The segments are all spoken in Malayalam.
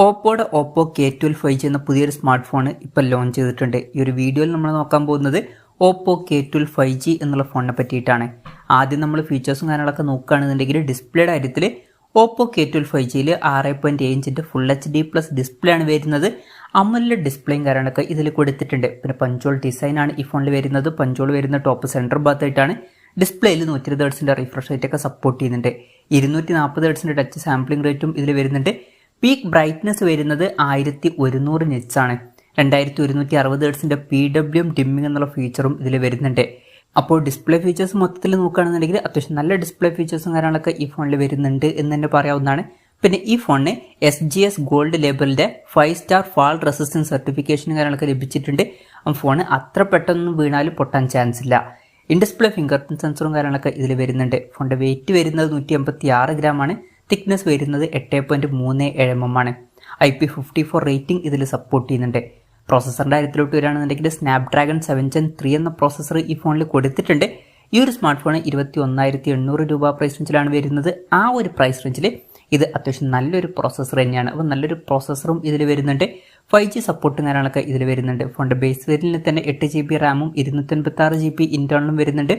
ഓപ്പോയുടെ ഓപ്പോ K12 5G എന്ന പുതിയൊരു സ്മാർട്ട് ഫോൺ ഇപ്പോൾ ലോഞ്ച് ചെയ്തിട്ടുണ്ട്. ഈ ഒരു വീഡിയോയിൽ നമ്മൾ നോക്കാൻ പോകുന്നത് ഓപ്പോ K12 5G എന്നുള്ള ഫോണിനെ പറ്റിയിട്ടാണ്. ആദ്യം നമ്മൾ ഫീച്ചേഴ്സും കാര്യങ്ങളൊക്കെ നോക്കുകയാണെന്നുണ്ടെങ്കിൽ ഡിസ്പ്ലേയുടെ കാര്യത്തിൽ ഓപ്പോ K12 5Gയിൽ 6.7 ഇഞ്ചിൻ്റെ ഫുൾ HD+ ഡിസ്പ്ലേ ആണ് വരുന്നത്. AMOLED ഡിസ്പ്ലേയും കാര്യങ്ങളൊക്കെ ഇതിൽ കൊടുത്തിട്ടുണ്ട്. പിന്നെ പഞ്ചോൾ ഡിസൈനാണ് ഈ ഫോണിൽ വരുന്നത്. പഞ്ചോൾ വരുന്ന ടോപ്പ് സെൻറ്റർ ഭാഗത്തായിട്ടാണ്. ഡിസ്പ്ലേയിൽ 120 ഹെർട്സിൻ്റെ റിഫ്രഷ് റേറ്റ് ഒക്കെ സപ്പോർട്ട് ചെയ്യുന്നുണ്ട്. 240 ഹെർട്സിൻ്റെ ടച്ച് സാമ്പിളിംഗ് റേറ്റും ഇതിൽ വരുന്നുണ്ട്. പീക്ക് ബ്രൈറ്റ്നസ് വരുന്നത് 1100 നിറ്റ്സ് ആണ്. 2160 ഹെർട്സിൻ്റെ PWM ഡിമ്മിംഗ് എന്നുള്ള ഫീച്ചറും ഇതിൽ വരുന്നുണ്ട്. അപ്പോൾ ഡിസ്പ്ലേ ഫീച്ചേഴ്സ് മൊത്തത്തിൽ നോക്കുകയാണെന്നുണ്ടെങ്കിൽ അത്യാവശ്യം നല്ല ഡിസ്പ്ലേ ഫീച്ചേഴ്സും കാര്യങ്ങളൊക്കെ ഈ ഫോണിൽ വരുന്നുണ്ട് എന്ന് തന്നെ പറയാവുന്നതാണ്. പിന്നെ ഈ ഫോണിന് SGS ഗോൾഡ് ലേബലിൻ്റെ 5 സ്റ്റാർ ഫാൾ റെസിസ്റ്റൻസ് സർട്ടിഫിക്കേഷൻ കാര്യങ്ങളൊക്കെ ലഭിച്ചിട്ടുണ്ട്. ഫോൺ അത്ര പെട്ടെന്നൊന്നും വീണാലും പൊട്ടാൻ ചാൻസ് ഇല്ല. ഇൻ ഡിസ്പ്ലേ ഫിംഗർ പ്രിന്റ് സെൻസറും കാര്യങ്ങളൊക്കെ ഇതിൽ വരുന്നുണ്ട്. ഫോണിൻ്റെ വെയിറ്റ് വരുന്നത് 186 ഗ്രാം ആണ്. തിക്നെസ് വരുന്നത് 8.37 mm ആണ്. IP54 റേറ്റിംഗ് ഇതിൽ സപ്പോർട്ട് ചെയ്യുന്നുണ്ട്. പ്രോസസ്സറിൻ്റെ കാര്യത്തിലോട്ട് വരികയാണെന്നുണ്ടെങ്കിൽ സ്നാപ്ഡ്രാഗൺ 7 Gen 3 എന്ന പ്രോസസ്സർ ഈ ഫോണിൽ കൊടുത്തിട്ടുണ്ട്. ഈ ഒരു സ്മാർട്ട് ഫോൺ 21,800 രൂപ പ്രൈസ് റേഞ്ചിലാണ് വരുന്നത്. ആ ഒരു പ്രൈസ് റേഞ്ചിൽ ഇത് അത്യാവശ്യം നല്ലൊരു പ്രോസസ്സർ തന്നെയാണ്. അപ്പോൾ നല്ലൊരു പ്രോസസ്സറും ഇതിൽ വരുന്നുണ്ട്. 5G സപ്പോർട്ടും കാര്യങ്ങളൊക്കെ ഇതിൽ വരുന്നുണ്ട്. ഫോണിൻ്റെ ബേസ് വേരിയന്റിൽ തന്നെ 8 GB റാമും 256 GB ഇൻറ്റേർണലും വരുന്നുണ്ട്.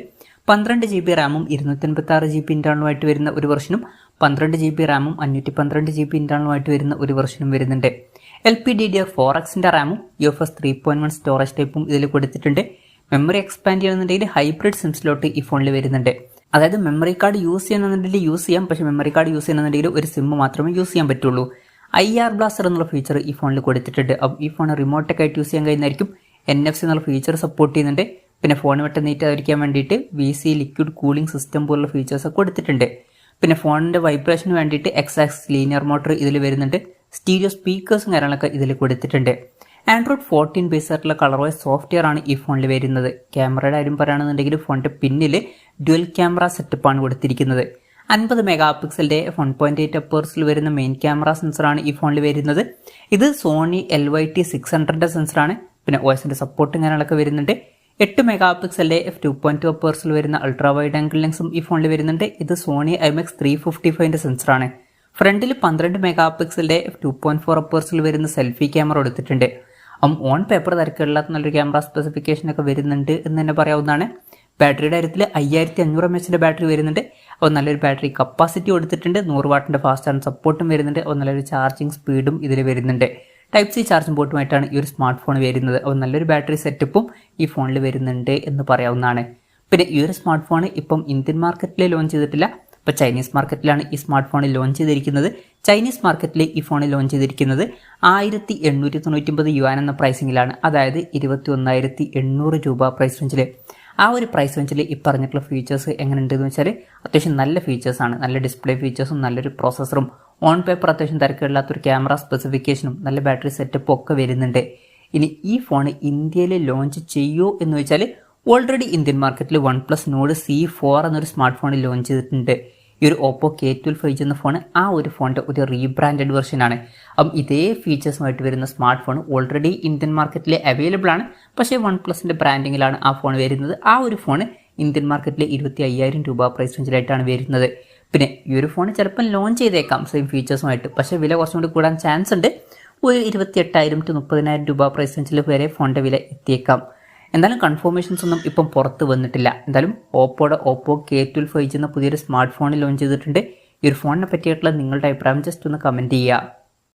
12 GB റാമും 256 GB ഇൻറ്റേർണലുമായിട്ട് വരുന്ന ഒരു വെർഷനും 12 GB റാമും 512 GB ഇൻറ്റേർണലുമായിട്ട് വരുന്ന ഒരു വെർഷനും വരുന്നുണ്ട്. LPDDR4Xൻ്റെ റാമും UFS 3.1 സ്റ്റോറേജ് ടൈപ്പും ഇതിൽ കൊടുത്തിട്ടുണ്ട്. മെമ്മറി എക്സ്പാൻഡ് ചെയ്യണമെന്നുണ്ടെങ്കിൽ ഹൈബ്രിഡ് സിം സ്ലോട്ട് ഈ ഫോണിൽ വരുന്നുണ്ട്. അതായത് മെമ്മറി കാർഡ് യൂസ് ചെയ്യണമെന്നുണ്ടെങ്കിൽ യൂസ് ചെയ്യാം. പക്ഷേ മെമ്മറി കാർഡ് യൂസ് ചെയ്യണമെന്നുണ്ടെങ്കിൽ ഒരു സിം മാത്രമേ യൂസ് ചെയ്യാൻ പറ്റുള്ളൂ. IR ബ്ലാസ്റ്റർ എന്നുള്ള ഫീച്ചർ ഈ ഫോണിൽ കൊടുത്തിട്ടുണ്ട്. അപ്പോൾ ഈ ഫോൺ റിമോട്ടൊക്കെ ആയിട്ട് യൂസ് ചെയ്യാൻ കഴിയുന്നതായിരിക്കും. NFC എന്നുള്ള ഫീച്ചർ സപ്പോർട്ട് ചെയ്യുന്നുണ്ട്. പിന്നെ ഫോൺ വെട്ടം നീറ്റാതിരിക്കാൻ വേണ്ടിയിട്ട് VC ലിക്വിഡ് കൂളിംഗ് സിസ്റ്റം പോലുള്ള ഫീച്ചേഴ്സ് കൊടുത്തിട്ടുണ്ട്. പിന്നെ ഫോണിൻ്റെ വൈബ്രേഷന് വേണ്ടിയിട്ട് X-Axis ലീനിയർ മോട്ടർ ഇതിൽ വരുന്നുണ്ട്. സ്റ്റീരിയോ സ്പീക്കേഴ്സും കാര്യങ്ങളൊക്കെ ഇതിൽ കൊടുത്തിട്ടുണ്ട്. Android 14 ബേസ് ആയിട്ടുള്ള കളർവൈസ് സോഫ്റ്റ്വെയർ ആണ് ഈ ഫോണിൽ വരുന്നത്. ക്യാമറയുടെ കാര്യം പറയുകയാണെന്നുണ്ടെങ്കിൽ ഫോണിൻ്റെ പിന്നിൽ ഡ്യുവൽ ക്യാമറ സെറ്റപ്പാണ് കൊടുത്തിരിക്കുന്നത്. 50 മെഗാ പിക്സലിൻ്റെ 1.8 അപ്പേഴ്സിൽ വരുന്ന മെയിൻ ക്യാമറ സെൻസറാണ് ഈ ഫോണിൽ വരുന്നത്. ഇത് സോണി LYT 600 സെൻസറാണ്. പിന്നെ OSൻ്റെ സപ്പോർട്ടും കാര്യങ്ങളൊക്കെ വരുന്നുണ്ട്. 8 മെഗാ പിക്സലിൻ്റെ f2.2 അപ്പേഴ്സിൽ വരുന്ന അൾട്രാ വൈഡ് ആംഗിൾ ലെൻസും ഈ ഫോണിൽ വരുന്നുണ്ട്. ഇത് സോണി IMX 355ൻ്റെ സെൻസറാണ്. ഫ്രണ്ടിൽ 12 മെഗാ പിക്സലിൻ്റെ f2.4 അപ്പേഴ്സിൽ വരുന്ന സെൽഫി ക്യാമറ കൊടുത്തിട്ടുണ്ട്. ഓൺ പേപ്പർ തിരക്കുകളില്ലാത്ത നല്ലൊരു ക്യാമറ സ്പെസിഫിക്കേഷനൊക്കെ വരുന്നുണ്ട് എന്ന് തന്നെ പറയാവുന്നതാണ്. ബാറ്ററിയുടെ കാര്യത്തിൽ 5500 mAh ബാറ്ററി വരുന്നുണ്ട്. അപ്പോൾ നല്ലൊരു ബാറ്ററി കപ്പാസിറ്റി കൊടുത്തിട്ടുണ്ട്. 100 വാട്ടിൻ്റെ ഫാസ്റ്റ് ചാർജ് സപ്പോർട്ടും വരുന്നുണ്ട്. അപ്പോൾ നല്ലൊരു ചാർജിങ് സ്പീഡും ഇതിൽ വരുന്നുണ്ട്. Type-C ചാർജിംഗ് പോർട്ടുമായിട്ടാണ് ഈ ഒരു സ്മാർട്ട് ഫോൺ വരുന്നത്. അപ്പോൾ നല്ലൊരു ബാറ്ററി സെറ്റപ്പും ഈ ഫോണിൽ വരുന്നുണ്ട് എന്ന് പറയാവുന്നതാണ്. പിന്നെ ഈ ഒരു സ്മാർട്ട് ഫോൺ ഇപ്പം ഇന്ത്യൻ മാർക്കറ്റിൽ ലോഞ്ച് ചെയ്തിട്ടില്ല. ഇപ്പോൾ ചൈനീസ് മാർക്കറ്റിലാണ് ഈ സ്മാർട്ട് ഫോൺ ലോഞ്ച് ചെയ്തിരിക്കുന്നത്. ചൈനീസ് മാർക്കറ്റിൽ ഈ ഫോൺ ലോഞ്ച് ചെയ്തിരിക്കുന്നത് 1899 യുവാൻ എന്ന പ്രൈസിങ്ങിലാണ്. അതായത് 21,800 രൂപ പ്രൈസ് റേഞ്ചിൽ. ആ ഒരു പ്രൈസ് റേഞ്ചിൽ ഈ പറഞ്ഞിട്ടുള്ള ഫീച്ചേഴ്സ് എങ്ങനെയുണ്ടെന്ന് വെച്ചാൽ അത്യാവശ്യം നല്ല ഫീച്ചേഴ്സാണ്. നല്ല ഡിസ്പ്ലേ ഫീച്ചേഴ്സും നല്ലൊരു പ്രോസസ്സറും ഓൺ പേപ്പർ അത്യാവശ്യം തിരക്കില്ലാത്തൊരു ക്യാമറ സ്പെസിഫിക്കേഷനും നല്ല ബാറ്ററി സെറ്റപ്പും ഒക്കെ വരുന്നുണ്ട്. ഇനി ഈ ഫോൺ ഇന്ത്യയിൽ ലോഞ്ച് ചെയ്യുമോ എന്ന് വെച്ചാൽ ഓൾറെഡി ഇന്ത്യൻ മാർക്കറ്റിൽ OnePlus Nord C4 എന്നൊരു സ്മാർട്ട് ഫോൺ ലോഞ്ച് ചെയ്തിട്ടുണ്ട്. ഈ ഒരു ഓപ്പോ K12 5G എന്ന ഫോൺ ആ ഒരു ഫോണിൻ്റെ ഒരു റീബ്രാൻഡഡ് വെർഷനാണ്. അപ്പം ഇതേ ഫീച്ചേഴ്സുമായിട്ട് വരുന്ന സ്മാർട്ട് ഫോൺ ഓൾറെഡി ഇന്ത്യൻ മാർക്കറ്റിൽ അവൈലബിൾ ആണ്. പക്ഷേ OnePlusൻ്റെ ബ്രാൻഡിങ്ങിലാണ് ആ ഫോൺ വരുന്നത്. ആ ഒരു ഫോൺ ഇന്ത്യൻ മാർക്കറ്റിൽ 25,000 രൂപ പ്രൈസ് റേഞ്ചിലായിട്ടാണ് വരുന്നത്. പിന്നെ ഈ ഒരു ഫോൺ ചിലപ്പോൾ ലോഞ്ച് ചെയ്തേക്കാം സെയിം ഫീച്ചേഴ്സുമായിട്ട്. പക്ഷേ വില കുറച്ചും കൂടി കൂടാൻ ചാൻസ് ഉണ്ട്. ഒരു 28,000 to 30,000 രൂപ പ്രൈസ് റേഞ്ചിൽ വരെ ഫോണിൻ്റെ വില എത്തിയേക്കാം. എന്തായാലും കൺഫർമേഷൻസ് ഒന്നും ഇപ്പം പുറത്ത് വന്നിട്ടില്ല. എന്തായാലും ഓപ്പോയുടെ ഓപ്പോ K12 5G എന്ന പുതിയൊരു സ്മാർട്ട് ഫോൺ ലോഞ്ച് ചെയ്തിട്ടുണ്ട്. ഈ ഒരു ഫോണിനെ പറ്റിയിട്ടുള്ള നിങ്ങളുടെ അഭിപ്രായം ജസ്റ്റ് ഒന്ന് കമൻറ്റ് ചെയ്യുക.